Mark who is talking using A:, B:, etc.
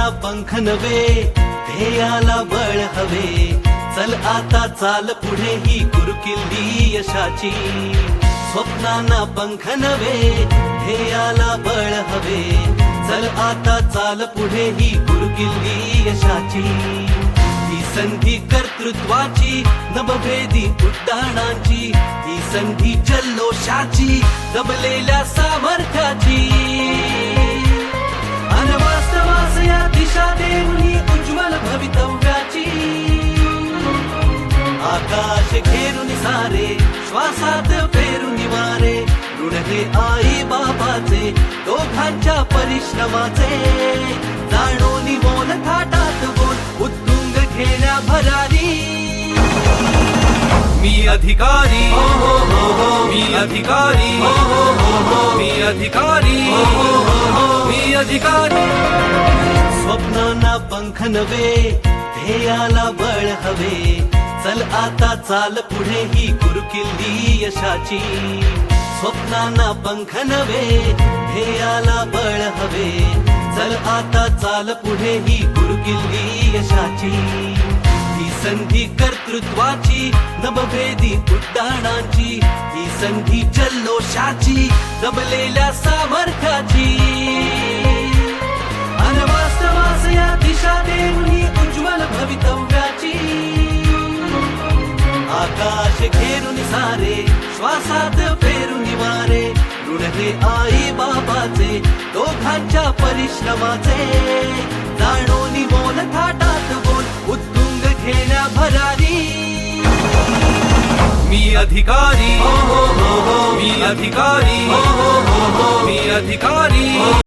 A: पंख नवे, ध्येयाला बळ हवे. चल आता चाल पुढे ही गुरुकिल्ली यशाची. स्वप्नांना पंख नवे, ध्येयाला बळ हवे. चल आता चाल पुढे ही गुरुकिल्ली यशाची. ही संधी कर्तृत्वाची, नभभेदी उड्डाणांची. ही संधी जल्लोषाची, दबलेल्या सामर्थ्याची. अन वास्तवास या दिशा देऊन उज्ज्वल भवितव्याची. आकाश घेरून सारे, श्वासात पेरून वारे. ऋण हे आई बाबाचे, दोघांच्या परिश्रमाचे. जाणून मोल थाटात बोल, उत्तुंग घेण्या भरारी. मी अधिकारी, मी अधिकारी, मी अधिकारी, मी अधिकारी. स्वप्नांना पंख नवे, ध्येयाला बळ हवे. चल आता चाल पुढे ही गुरुकिल्ली यशाची. स्वप्नांना पंख नवे, ध्येयाला बळ हवे. चल आता चाल पुढे ही गुरुकिल्ली यशाची. ही संधी कर्तृत्वाची, नभभेदी उड्डाणांची. ही संधी जल्लोषाची, दबलेल्या सामर्थ्याची. अन वास्तवास या दिशा देऊन उज्ज्वल भवितव्याची. आकाश घेरून सारे, श्वासात पेरून वारे. ऋण हे आई बाबाचे, दोघांच्या परिश्रमाचे. जाणून मोल थाटात बोल, उत्तुंग घेण्या भरारी. मी अधिकारी, मी अधिकारी, मी अधिकारी.